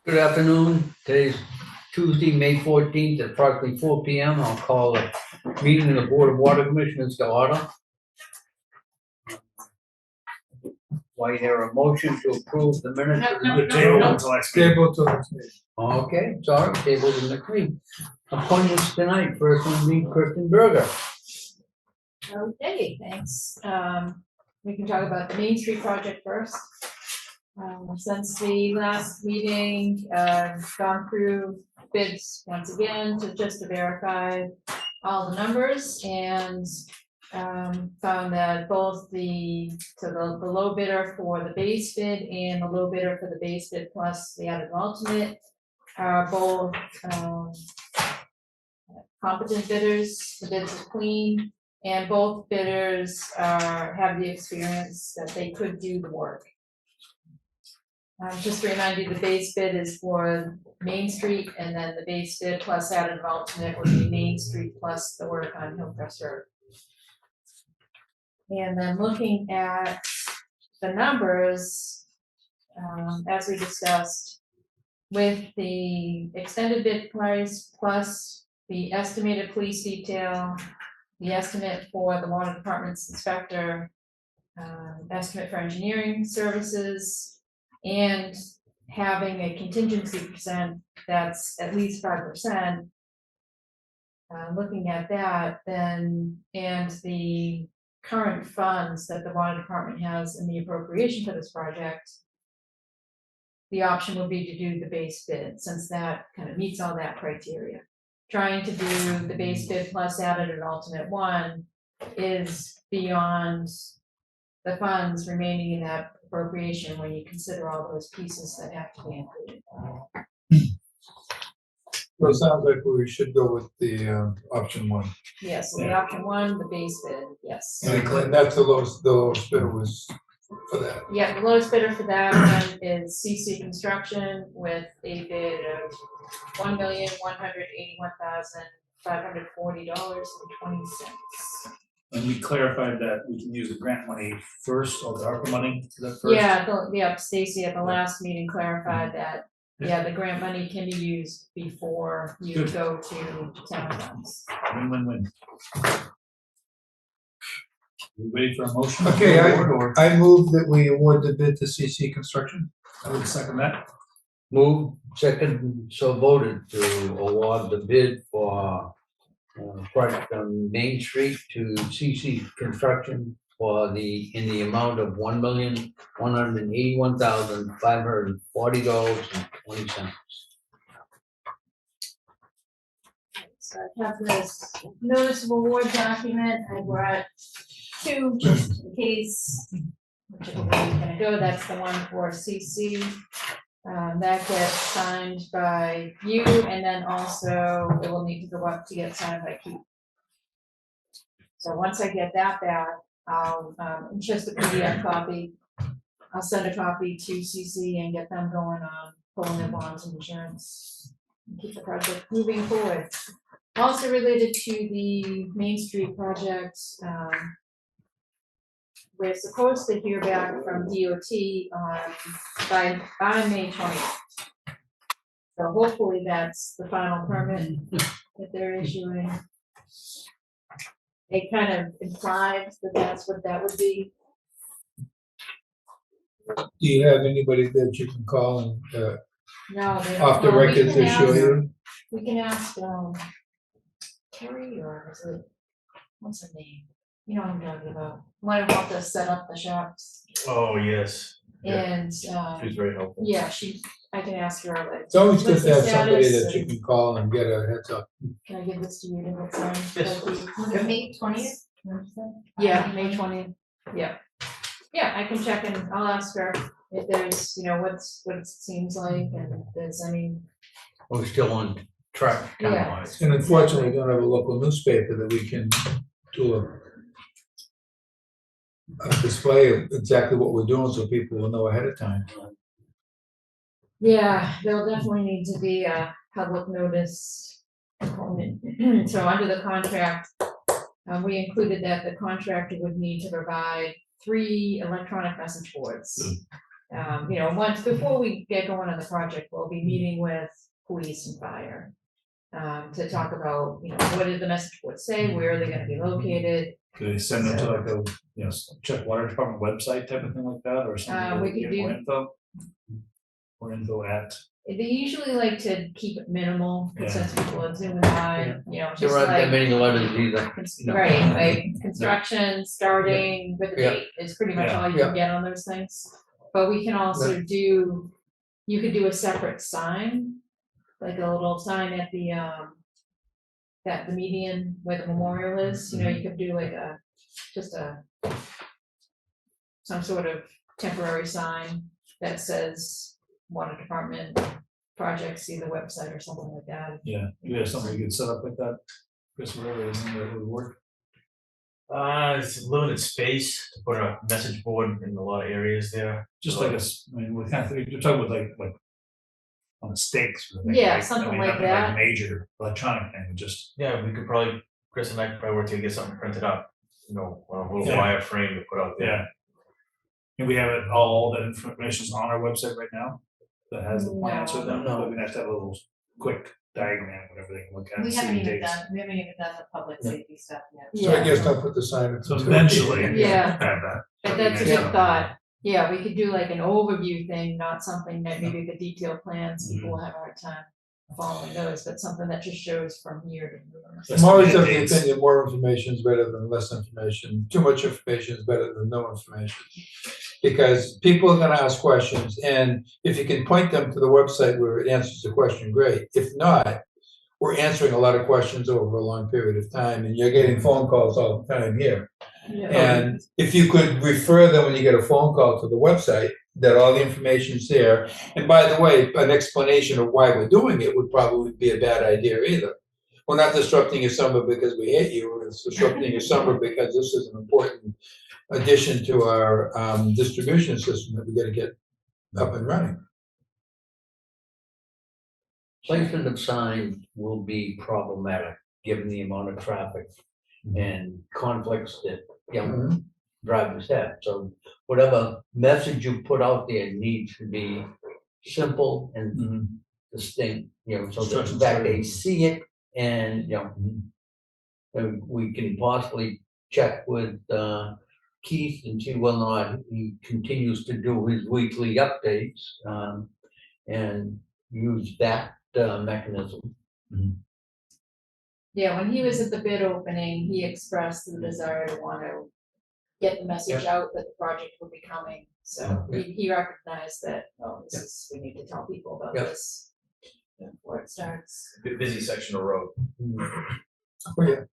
Good afternoon. Today's Tuesday, May 14th, at approximately 4 p.m. I'll call the meeting of the Board of Water Commissioners to order. Do I hear a motion to approve the minutes of the Table until next meeting. Table to next meeting. Okay, sorry, table to next week. Appointments tonight, first one being Kristen Berger. Okay, thanks. We can talk about the Main Street project first. Since the last meeting, gone through bids once again to verify all the numbers and found that both the low bidder for the base bid and the low bidder for the base bid plus the added alternate are both competent bidders. The bids are clean, and both bidders have the experience that they could do the work. Just to remind you, the base bid is for Main Street, and then the base bid plus added alternate would be Main Street plus the work on Hillcrest Road. And then looking at the numbers, as we discussed, with the extended bid price plus the estimated police detail, the estimate for the water department's inspector, estimate for engineering services, and having a contingency percent that's at least 5%, looking at that, then, and the current funds that the water department has in the appropriation for this project, the option would be to do the base bid, since that kind of meets all that criteria. Trying to do the base bid plus added an alternate one is beyond the funds remaining in that appropriation when you consider all those pieces that have to be included. So it sounds like we should go with the option one. Yes, so the option one, the base bid, yes. And that's the lowest bidder was for that. Yeah, the lowest bidder for that one is CC Construction with a bid of $1,181,540.20. And we clarified that we can use the grant money first, or the ARPA money, is that first? Yeah, Stacy at the last meeting clarified that, yeah, the grant money can be used before you Good. go to town funds. Win-win-win. We ready for a motion? Okay, Or I move that we award the bid to CC Construction. I would second that. Move, second, so voted to award the bid for project on Main Street to CC Construction in the amount of $1,181,540.20. So I have this notice of award document, I brought two just in case, whichever way you're gonna go, that's the one for CC. That gets signed by you, and then also it will need to go up to get signed by Keith. So once I get that back, I'll, it's just a PDF copy. I'll send a copy to CC and get them going on pulling their bonds and insurance and keep the project moving forward. Also related to the Main Street project, we're supposed to hear back from DOT by May 20th. So hopefully that's the final permit that they're issuing. It kind of implies that that's what that would be. Do you have anybody that you can call and No, they don't. off the Well, we record can to show ask- you? We can ask, Terry, or is it, what's her name? You know what I'm talking about. One who helped us set up the shops. Oh, yes. And, She's very helpful. yeah, I can ask her, like, It's always good what's to the have somebody status that you and- can call and get a heads up. Can I give this to you to get signed? Yes. May 20th? Yeah, May 20th, yeah. Yeah, I can check and I'll ask her if there's, what it seems like, and if there's any, We're still on track time-wise. And unfortunately, we don't have a local newspaper that we can do a display of exactly what we're doing so people will know ahead of time. yeah, there'll definitely need to be a public notice component. So under the contract, we included that the contractor would need to provide 3 electronic message boards. You know, once, before we get going on the project, we'll be meeting with police and fire. To talk about, you know, what did the message board say, where are they gonna be located? Do they send them to like a, you know, check water department website type of thing like that, or something? We where they could get more do- info? More info at, They usually like to keep it minimal, Yeah. since people are zooming by, you know, There just aren't that like. many letters either. No. Right, like construction, starting with a Yeah. date is pretty much Yeah. all you can get on those things. But we can also do, you could do a separate sign, like a little sign at the median where the memorial is, you know, you could do like just some sort of temporary sign that says water department project, see the website or something like that. yeah, do you have something you could set up like that? Chris, whatever, is that would work? It's limited space to put a message board in a lot of areas there. Just like I mean, we kind of, you're talking about like on the stakes. sort of thing, Yeah, right? I something mean, like nothing that. Major electronic thing, just, Yeah, we could probably, Chris and I could probably work to get something printed up, you know, on a little Yeah. wire frame to put out there. yeah. And we have it, all that information's on our website right now, that has the plans with them, No. but we have to have a little quick diagram, whatever they can look at. and We see haven't the even dates. done, we haven't even done the public Yeah. safety stuff yet. So I Yeah, guess don't put the sign up. So eventually. Yeah. Have that. but That'd be that's a nice. good thought. Yeah, we could do like an overview thing, not something that maybe the detailed plans, people will have a hard time following those, but something that just shows from year to year. That's I'm always the of the dates. opinion, more information is better than less information. Too much information is better than no information. Because people are gonna ask questions, and if you can point them to the website where it answers the question, great. If not, we're answering a lot of questions over a long period of time, and you're getting phone calls all the time here. Yeah. And if you could refer them when you get a phone call to the website, that all the information's there. And by the way, an explanation of why we're doing it would probably be a bad idea either. We're not disrupting your summer because we hate you, we're disrupting your summer because this is an important addition to our distribution system that we gotta get up and running. Placement of signs will be problematic, given the amount of traffic and conflicts that, you know, drivers have. So whatever message you put out there needs to be simple and Mhm. distinct, you know, so that in Instructions fact are- they see it and, you know, and we can possibly check with Keith and see whether or not he continues to do his weekly updates, and use that mechanism. Yeah, when he was at the bid opening, he expressed the desire to want to get the message out that the project would be coming. So he recognized that, oh, this is, we need to tell people about Yeah. this before it starts. Busy section of road. Oh, yeah.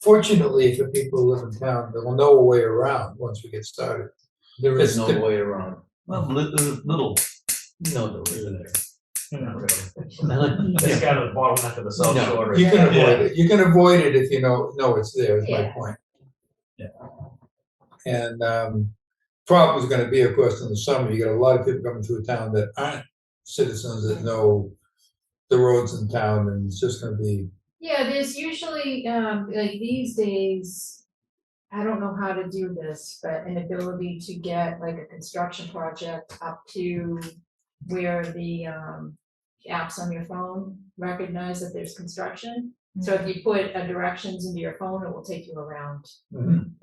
Fortunately, for people who live in town, they'll know a way around once we get started. There is It's no the- way around. Well, little. No, there isn't. Not really. This guy to the bottom left of the south No, shore. You right can there. avoid it, you can avoid it if you know it's there, is my Yeah. point. Yeah. And problem is gonna be, of course, in the summer, you got a lot of people coming through town that aren't citizens that know the roads in town, and it's just gonna be, Yeah, there's usually, like these days, I don't know how to do this, but an ability to get like a construction project up to where the apps on your phone recognize that there's construction. So if you put directions into your phone, it will take you around.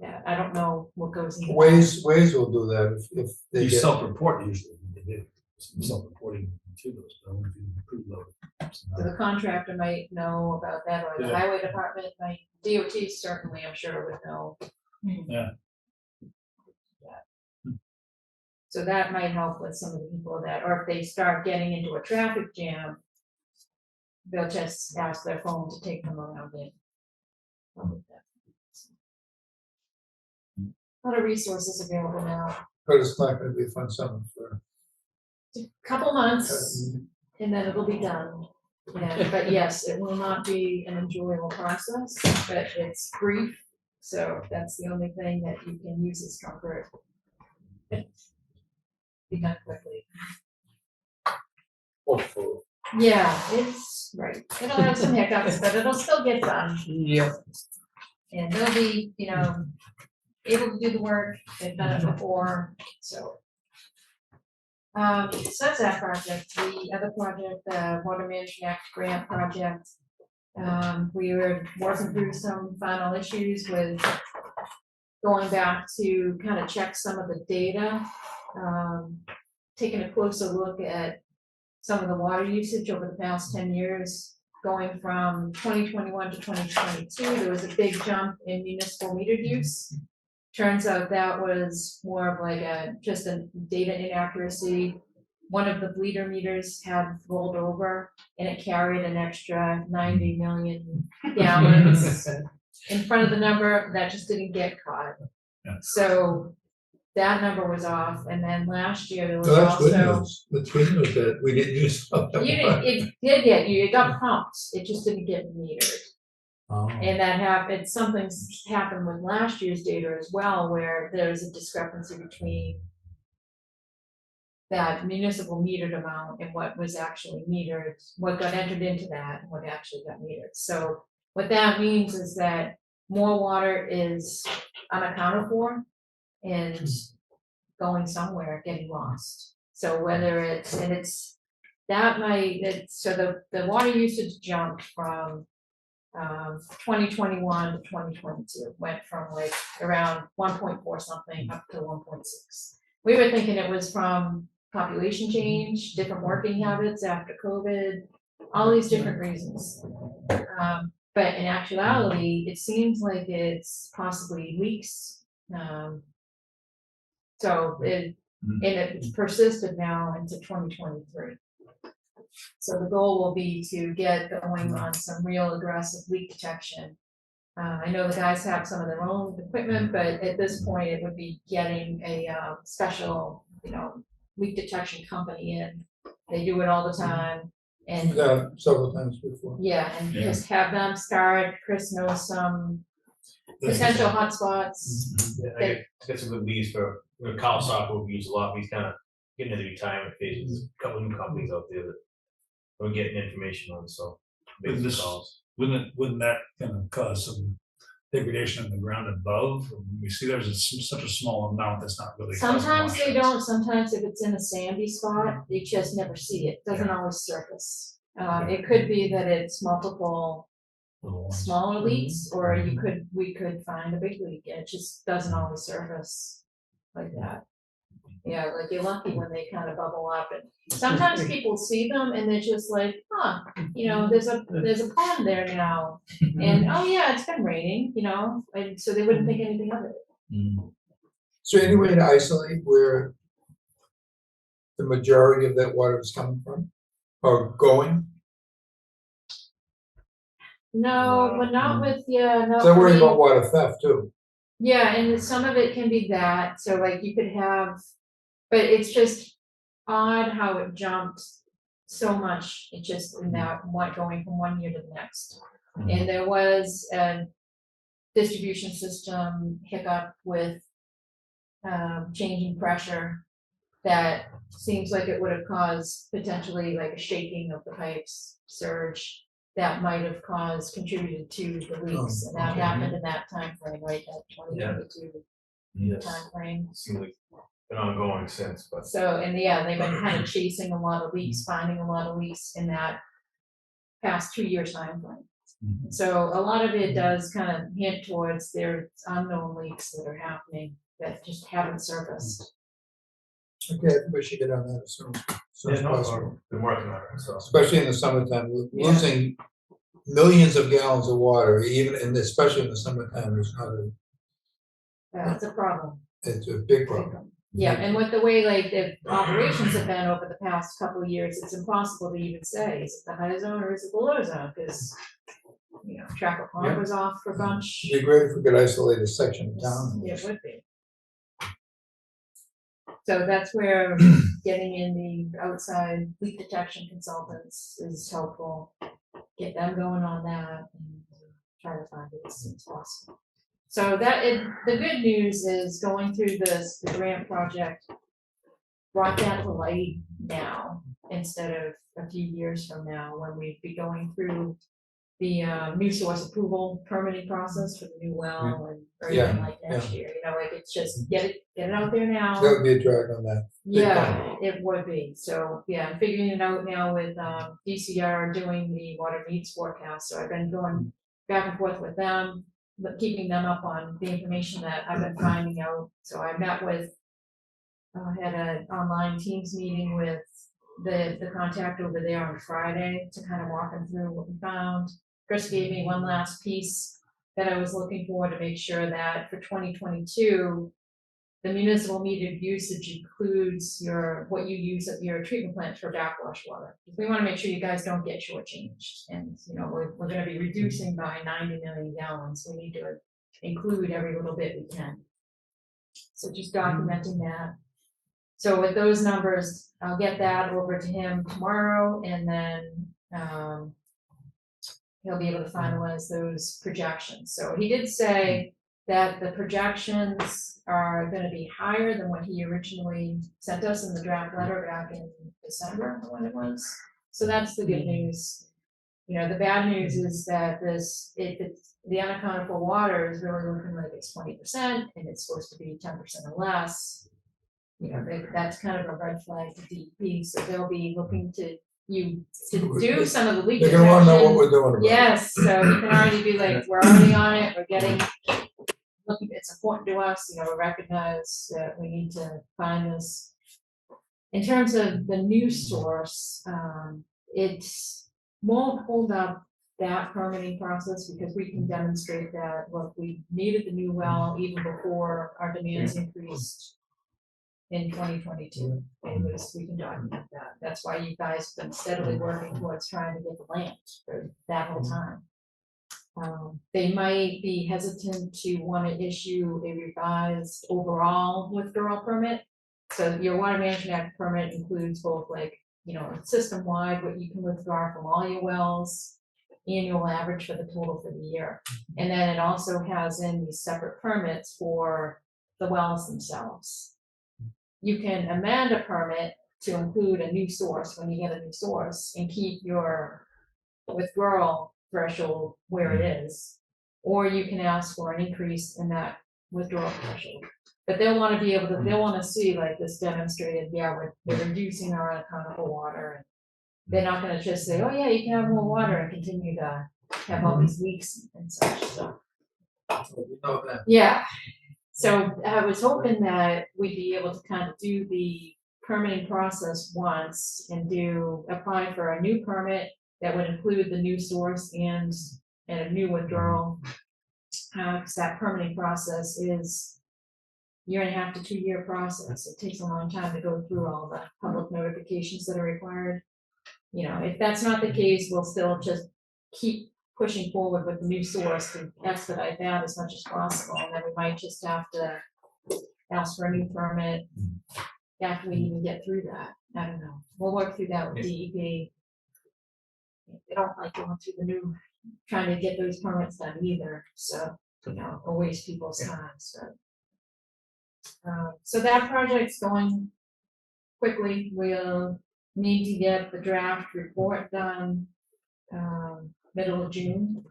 Yeah, I don't know what goes in. Waze will do that if they You get. self-report usually, they do, self-reporting to those, but I wonder if you can improve those. So the contractor might know about that, or the Yeah. highway department might, DOT certainly, I'm sure would know. Yeah. So that might help with some of the people that, or if they start getting into a traffic jam, they'll just ask their phone to take them around it. A lot of resources available now, But it's not gonna be a fun summer for. a couple months, and then it'll be done. Yeah, but yes, it will not be an enjoyable process, but it's brief, so that's the only thing that you can use as comfort. Be done quickly. Hopefully. Yeah, it's, right, it'll have some hiccups, but it'll still get done, Yeah. and they'll be, you know, able to do the work, they've done it before, so. So that's that project. The other project, the Water Management Act grant project. We were working through some final issues with going back to kind of check some of the data. Taking a closer look at some of the water usage over the past 10 years. Going from 2021 to 2022, there was a big jump in municipal metered use. Turns out that was more of like just a data inaccuracy. One of the bleeder meters had rolled over and it carried an extra 90 million gallons in front of the number that just didn't get caught. Yeah. So that number was off, and then last year there was So that's good also. news. That's good news that we didn't use up that You didn't, much. it did get you, it got pumped, it just didn't get metered. Oh. And that happened, something's happened with last year's data as well, where there's a discrepancy between that municipal metered amount and what was actually metered, what got entered into that and what actually got metered. So what that means is that more water is unaccounted for and going somewhere, getting lost. So whether it's, and it's, that might, it's, so the water usage jumped from 2021 to 2022, went from like around 1.4 something up to 1.6. We were thinking it was from population change, different working habits after COVID, all these different reasons. But in actuality, it seems like it's possibly leaks. So it, and it's persisted now into 2023. So the goal will be to get going on some real aggressive leak detection. I know the guys have some of their own equipment, but at this point it would be getting a special, leak detection company in. They do it all the time. And Yeah, several times before. yeah, and Yeah. just have them start. Chris knows some potential hotspots. Yeah, I got some good leads for, Kyle Soccer we use a lot, he's kind of getting into the retirement phase, there's a couple new companies out there that we're getting information on, so. But Making this- calls. Wouldn't that kind of cause some degradation in the ground above? We see there's such a small amount that's not really. causing Sometimes they washouts. don't, sometimes if it's in a sandy spot, you just never see it, doesn't always surface. It could be that it's multiple Little ones. smaller leaks, or we could find a big leak, and it just doesn't always surface like that. Yeah, like you're lucky when they kind of bubble up, and sometimes people see them and they're just like, there's a pond there now, and oh yeah, it's been raining, and so they wouldn't think anything of it. Is there any way to isolate where the majority of that water is coming from or going? No, but not with, no. So I worry I mean, about water theft too. yeah, and some of it can be that, so like you could have, but it's just odd how it jumped so much, it just in that one going from one year to the next. And there was a distribution system hiccup with changing pressure that seems like it would have caused potentially like a shaking of the pipes, surge that might have contributed to the leaks, and that okay. happened in that time frame, right, that 2022 Yes, time frame. seems like been ongoing since, but. So, and yeah, they've been kind of chasing a lot of leaks, finding a lot of leaks in that past 2 year time frame. So a lot of it does kind of hint towards there's unknown leaks that are happening that just haven't surfaced. Okay, I think we should get on that as soon as possible. Been working on it, so. Especially in the summertime, Yeah. losing millions of gallons of water, even in, especially in the summertime, is not a, It's a problem. it's a big problem. Yeah, and with the way like the operations have been over the past couple of years, it's impossible to even say, is it the high zone or is it the low zone? Because, Tracker Pond was off for a bunch. It'd be great if we could isolate a section of town. It would be. So that's where getting in the outside leak detection consultants is helpful. Get them going on that and try to find it as soon as possible. So the good news is going through the grant project brought that to light now instead of a few years from now when we'd be going through new source approval permitting process for the new well and or Yeah, anything like next year, you know, like it's just get it out there now. That would be a drag on that. big Yeah, it would be, so, yeah, I'm figuring it out now with, DCR doing the water needs forecast, so I've been going back and forth with them, but keeping them up on the information that I've been finding out, so I met with, had an online Teams meeting with the contact over there on Friday to kind of walk them through what we found. Chris gave me one last piece that I was looking for to make sure that for 2022, the municipal metered usage includes what you use at your treatment plant for backwash water. We want to make sure you guys don't get shortchanged, and, you know, we're gonna be reducing by 90 million gallons, we need to include every little bit we can. So just documenting that. So with those numbers, I'll get that over to him tomorrow, and then, he'll be able to finalize those projections. So he did say that the projections are gonna be higher than what he originally sent us in the draft letter back in December, when it was. So that's the good news. You know, the bad news is that the unaccounted for water is really looking like it's 20%, and it's supposed to be 10% or less. You know, that's kind of a red flag to DEP, so they'll be looking to do some of the leak They're detection. gonna wanna know what we're doing about it. Yes, so you can already be like, we're already on it, we're getting, looking, it's important to us, you know, we recognize that we need to find this. In terms of the new source, it won't hold up that permitting process because we can demonstrate that, look, we needed the new well even before our demands increased in 2022. And we can document that. That's why you guys have been steadily working towards trying to get the land for that whole time. They might be hesitant to want to issue a revised overall withdrawal permit. So your Water Management Act permit includes both, like, you know, system-wide, what you can withdraw from all your wells, annual average for the total for the year. And then it also has in these separate permits for the wells themselves. You can amend a permit to include a new source when you get a new source and keep your withdrawal threshold where it is. Or you can ask for an increase in that withdrawal threshold. But they'll want to be able to, they'll want to see like this demonstrated, yeah, we're reducing our unaccountable water. And they're not going to just say, oh yeah, you can have more water and continue to have all these leaks and such, so. You know that. Yeah, so I was hoping that we'd be able to kind of do the permitting process once and apply for a new permit that would include the new source and a new withdrawal. Because that permitting process is 1.5 to 2 year process. It takes a long time to go through all the public notifications that are required. You know, if that's not the case, we'll still just keep pushing forward with the new source to expedite that as much as possible. And then we might just have to ask for a new permit after we even get through that. I don't know. We'll work through that with DEP. They don't like going through trying to get those permits done either. So, you know, it'll waste people's time. So that project's going quickly. We'll need to get the draft report done middle of June.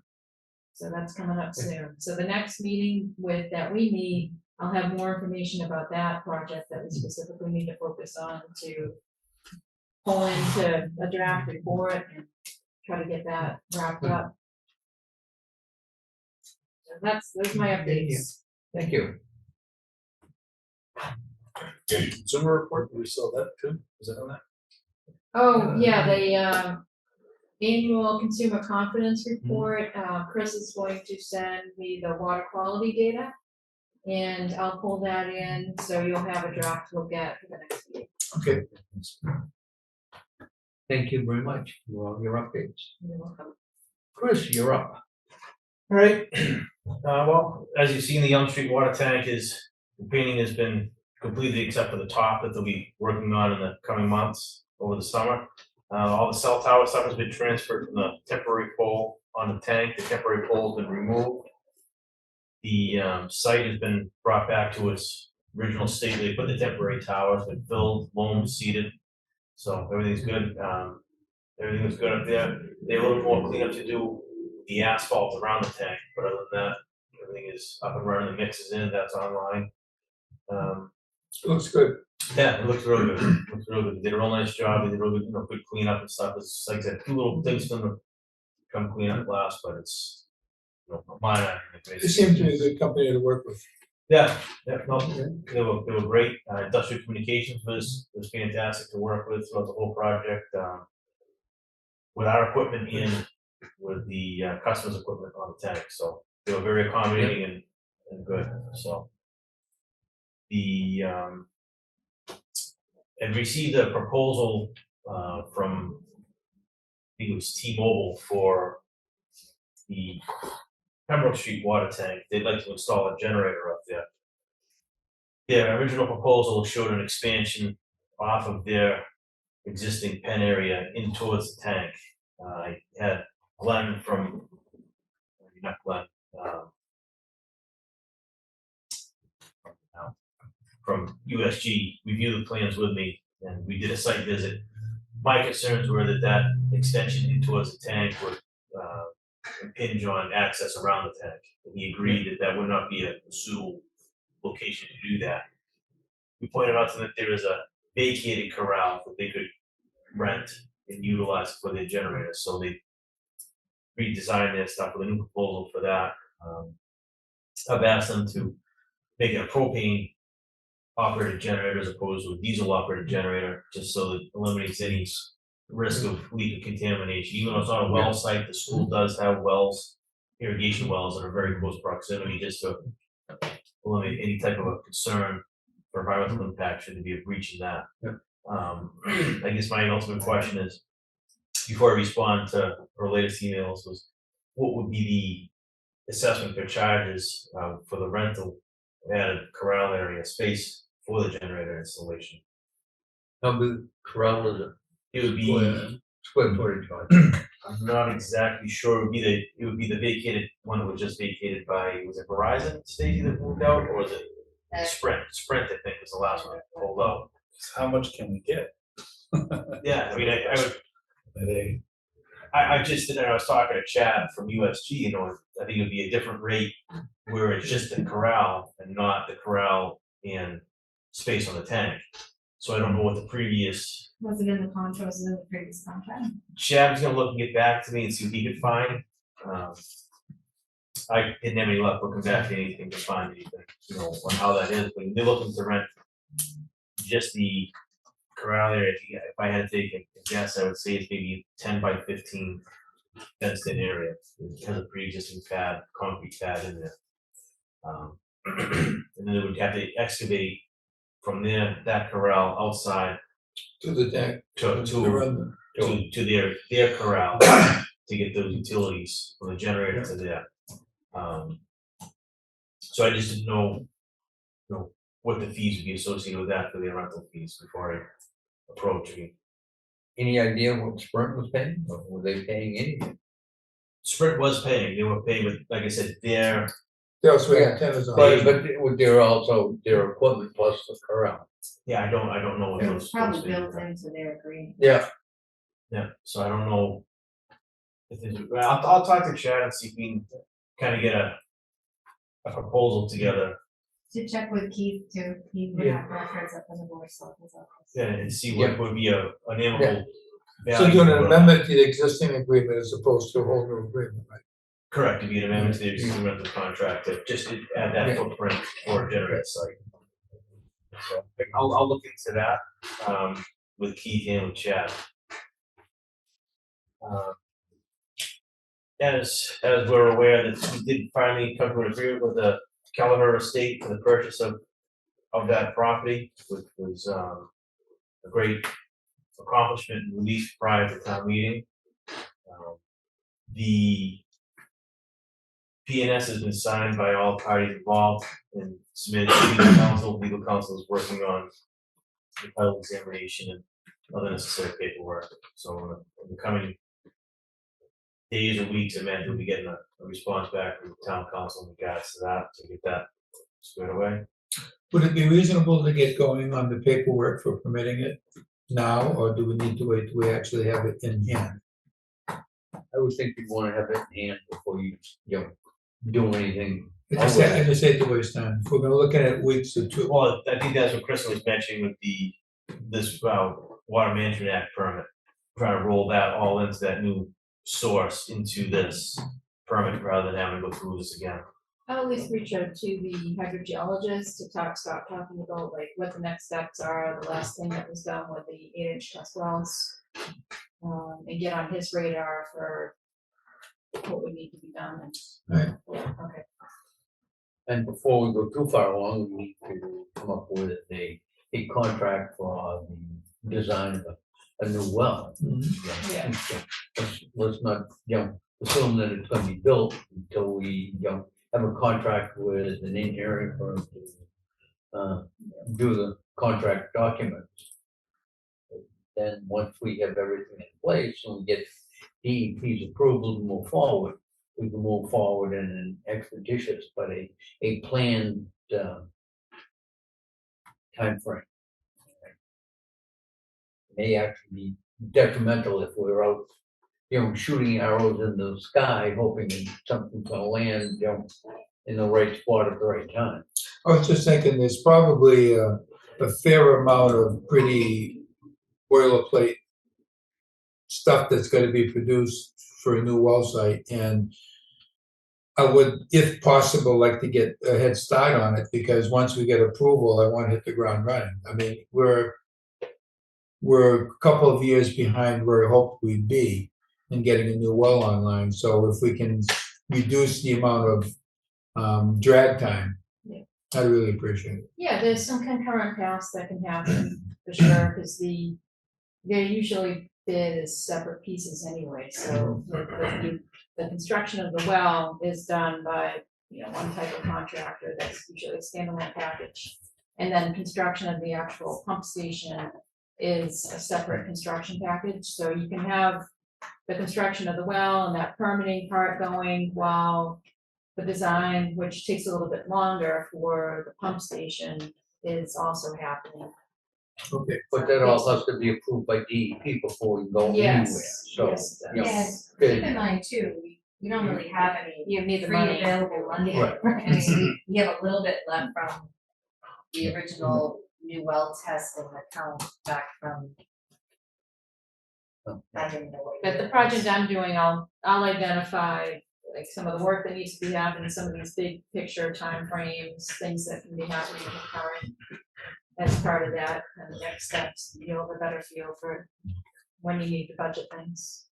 So that's coming up soon. So the next meeting that we need, I'll have more information about that project that we specifically need to focus on to pull into a draft report and try to get that wrapped up. So those are my updates. Thank you. Consumer report, we saw that too, was that on that? Oh, yeah, the annual consumer confidence report, Chris is going to send me the water quality data. And I'll pull that in, so you'll have a draft to look at for the next meeting. Okay. Thank you very much for all your updates. You're welcome. Chris, you're up. All right, well, as you see in the Elm Street water tank the painting has been completed except for the top that they'll be working on in the coming months over the summer. All the cell tower stuff has been transferred from the temporary pole on the tank. The temporary pole's been removed. The site has been brought back to its original state. They put the temporary tower, it's been filled, loam, seeded, so everything's good. Everything was good up there. They have a little more cleanup to do the asphalt around the tank, but other than that, everything is up and running, the mix is in, that's online. Looks good. Yeah, it looks real good, looks real good, they did a real nice job, they did real good, good cleanup and stuff, it's like I said, 2 little things to come clean up last, but it's, minor. It seems to be a good company to work with. Yeah, no, they were great, Industrial Communications was fantastic to work with throughout the whole project, with our equipment and with the customer's equipment on the tank, so they were very accommodating and good, so. The, and received a proposal, from, I think it was T-Mobile for the Pembroke Street water tank, they'd like to install a generator up there. Their original proposal showed an expansion off of their existing pen area in towards the tank. I had Glenn from, not Glenn, from USG review the plans with me, and we did a site visit. My concerns were that extension in towards the tank would impinge on access around the tank. And he agreed that would not be a suitable location to do that. We pointed out to them that there is a vacated corral that they could rent and utilize for their generators, so they redesigned their stuff with a new proposal for that. I've asked them to make it a propane operated generator as opposed to a diesel operated generator, just so that eliminates any risk of leak of contamination. Even though it's not a well site, the school does have wells, irrigation wells that are very close proximity, just to eliminate any type of a concern for environmental impact should there be a breach in that. I guess my ultimate question is, before I respond to her latest emails, was what would be the assessment for charges for the rental added corral area space for the generator installation? How big corral is it? It would be, Square footage, right? I'm not exactly sure, it would be the vacated one that was just vacated by, was it Verizon, Stacy, that moved out, or was it Sprint? Sprint, I think, was the last one that pulled out. How much can we get? Yeah, I mean, I would, Are they, I just, and I was talking to Chad from USG, I think it would be a different rate where it's just the corral and not the corral and space on the tank. So I don't know what the previous, Was it in the contract, was it in the previous contract? Chad was gonna look and get back to me and see what he could find. I didn't have any luck looking back at anything to find anything, on how that is, but they're looking to rent just the corral area. If I had to take a guess, I would say it's maybe 10 by 15 fenced in area. It has a pre-existing pad, concrete pad in there. And then they would have to excavate from there, that corral outside To the tank. to run their corral to get those utilities from the generator to there. So I just didn't know, what the fees would be associated with that for the rental fees before I approach me. Any idea what Sprint was paying, or were they paying anything? Sprint was paying, they were paying with, like I said, their, They also have Yeah. antennas on. But they're also their equipment plus the corral. yeah, I don't know what It those. was probably those things built are. into their agreement. Yeah. Yeah, so I don't know. If there's, I'll talk to Chad and see if we can kind of get a proposal together, To check with Keith too, he would have records up in the board office. yeah, and see what would be an amicable So value. doing an for- amendment to the existing agreement as opposed to a whole new agreement, right? Correct, to be an amendment to the existing rental contract, just to add that Yeah. footprint for a generator site. So, I'll look into that, with Keith and with Chad. As we're aware that we did finally come to an agreement with the Kelleher Estate for the purchase of that property, which was, a great accomplishment and release prior to town meeting. The PNS has been signed by all parties involved and submitted to legal counsel. Legal counsel is working on the title examination and other necessary paperwork. So in the coming days or weeks, I imagine we'll be getting a response back from the town council in regards to that, to get that squared away. Would it be reasonable to get going on the paperwork for permitting it now, or do we need to wait till we actually have it in hand? I would think you'd wanna have it in hand before you do anything. I just hate to waste time. If we're gonna look at it weeks or two. Well, I think that's what Chris was mentioning with this Water Management Act permit. Trying to roll that all into that new source into this permit rather than having to go through this again. I'll at least reach out to the hydrogeologist to start talking about like what the next steps are, the last thing that was done with the 8-inch test wells. And get on his radar for what would need to be done. Right. Yeah, okay. And before we go too far along, we need to come up with a contract for the design of a new well. Yeah. Let's not, assume that it's gonna be built until we, have a contract with an engineering firm to do the contract documents. Then, once we have everything in place and we get DEP's approval to move forward, we can move forward in an expeditious, but a planned timeframe. May actually be detrimental if we're out, shooting arrows in the sky, hoping that something's gonna land, in the right spot at the right time. I was just thinking, there's probably a fair amount of pretty boilerplate stuff that's gonna be produced for a new well site, and I would, if possible, like to get a head start on it, because once we get approval, I wanna hit the ground running. I mean, we're a couple of years behind where I hoped we'd be in getting a new well online, so if we can reduce the amount of drag time, Yeah. I really appreciate it. Yeah, there's some concurrent paths that can happen for sure, because they're usually bid as separate pieces anyway, so the construction of the well is done by, one type of contractor, that's usually a standalone package. And then construction of the actual pump station is a separate construction package, so you can have the construction of the well and that permitting part going while the design, which takes a little bit longer for the pump station, is also happening. Okay, But that all has to be approved by DEP before we can go anywhere, Yes, so. yes, you know, Yes, good. keep in mind too, we don't really have any you need the free money. available money. Right. I mean, we have a little bit left from the original new well test and the count back from. I don't know what. But the project I'm doing, I'll identify like some of the work that needs to be happening, some of these big picture timeframes, things that can be happening concurrent as part of that, and the next steps, you'll have a better feel for when you need to budget things.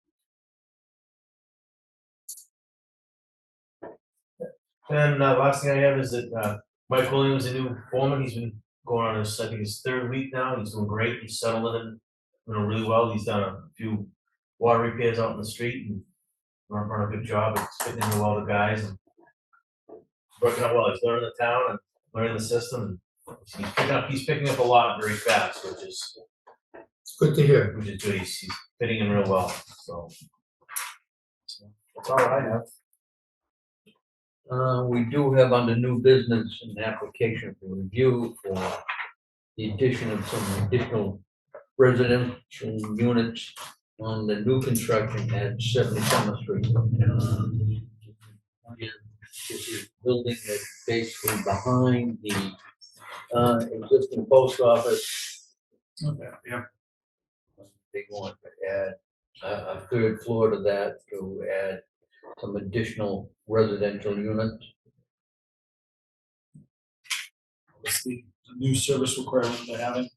And last thing I have is that Mike Williams, a new foreman, he's been going on his, I think his 3rd week now, he's doing great, he's settling in, really well, he's done a few water repairs out in the street and run a good job, it's fitting in with all the guys and working out well, he's learning the town and learning the system, and he's picking up a lot very fast, which is good to hear. good, he's fitting in real well, so that's all I have. We do have under new business an application for review for the addition of some additional residential units on the new construction at 70 Summer Street. This is building that's basically behind the existing post office. Okay, yeah. They want to add a 3rd floor to that to add some additional residential units. What's the new service requirement they're having?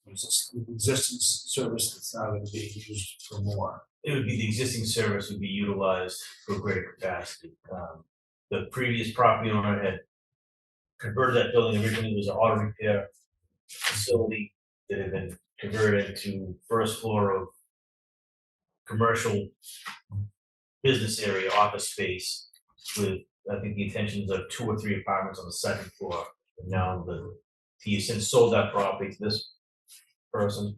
Is this the existing service that's now gonna be used for more? It would be the existing service would be utilized for greater capacity. The previous property owner had converted that building, originally was an auto repair facility that had been converted into 1st floor of commercial business area, office space, with, I think, the intentions of 2 or 3 apartments on the 2nd floor. And now he has since sold that property to this person.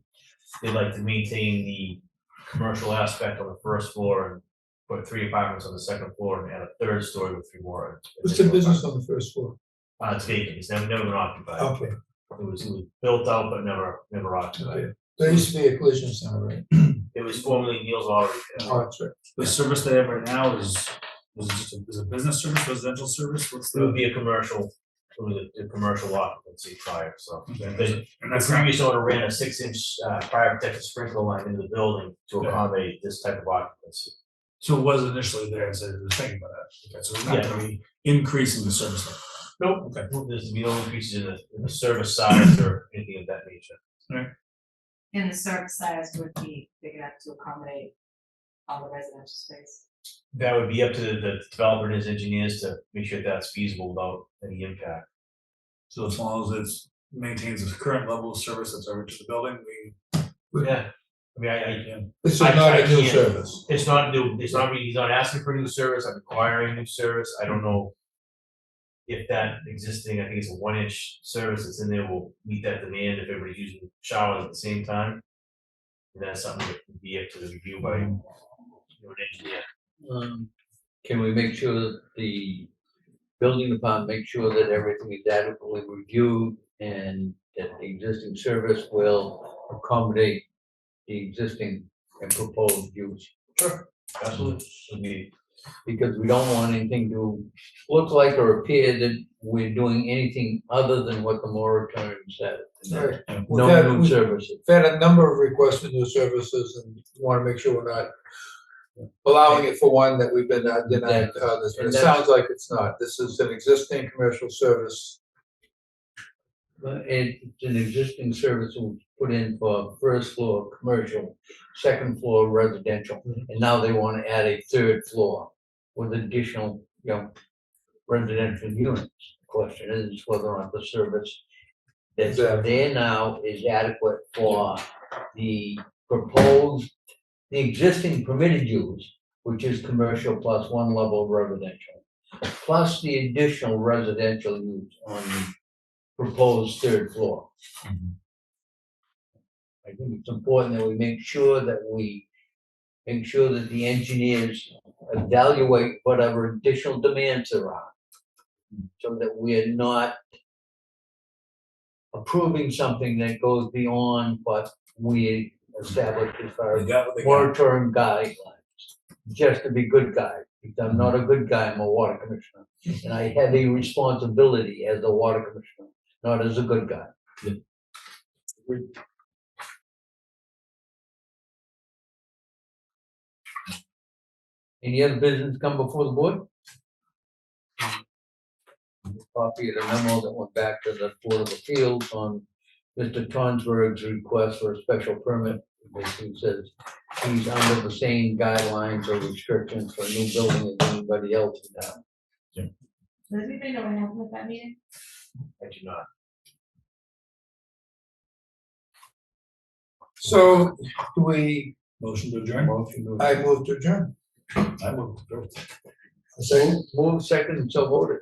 They'd like to maintain the commercial aspect on the 1st floor and put 3 apartments on the 2nd floor and add a 3rd story with 3 more. What's the business on the 1st floor? It's vacant, it's never been occupied. Okay, It was built out but never occupied. okay. There used to be a collision center, right? It was formerly Neil's Auto Repair. Oh, that's right. The service they have right now is it just is a business service, residential service? What's It would the? be a commercial, it was a commercial occupancy prior, so. And The that's not, previous owner ran a 6-inch fire protected sprinkler line into the building to Okay. accommodate this type of occupancy. so it was initially there, so it was thinking about that. Okay, so it's not Yeah. gonna be increasing the service level. Nope. Okay. There's be no increases in the service size or anything of that nature. And the service size would be big enough to accommodate all the residential space. That would be up to the developer and his engineers to make sure that's feasible without any impact. So as long as it maintains the current level of service that's over to the building, we. Yeah, I mean, Yeah. This is I not a new can't- service. it's not new, it's not, he's not asking for new service, I'm requiring new service, I don't know if that existing, I think it's a 1-inch service that's in there will meet that demand if everybody's using showers at the same time. And that's something that would be up to the review by an engineer. Can we make sure that the building department make sure that everything is adequately reviewed and that the existing service will accommodate the existing and proposed use? Sure. Absolutely, would be, Because we don't want anything to look like or appear that we're doing anything other than what the moratorium said. Right. No We've had- new services. We've had a number of requests for new services and want to make sure we're not allowing it for one that we've been denying to others. But it And that's- sounds like it's not. This is an existing commercial service. But it's an existing service that was put in for first floor commercial, second floor residential. And now they want to add a third floor with additional, residential units. Question is whether or not the service that's Exactly. there now is adequate for the proposed, the existing permitted use, which is commercial plus one level of residential, plus the additional residential use on the proposed third floor. I think it's important that we make sure that the engineers evaluate whatever additional demands there are. So that we are not approving something that goes beyond what we established as far They as got what they got. moratorium guidelines. Just to be good guy, because I'm not a good guy, I'm a water commissioner. And I have a responsibility as a water commissioner, not as a good guy. Any other business come before the board? Copy of the memo that went back to the Board of Appeals on Mr. Tonsberg's request for a special permit. It basically says he's under the same guidelines or restrictions for a new building as anybody else in town. Does anybody know what happened at that meeting? I do not. So do we, Motion to adjourn? Motion to- I move to adjourn. I moved. Second. Move second, and so voted.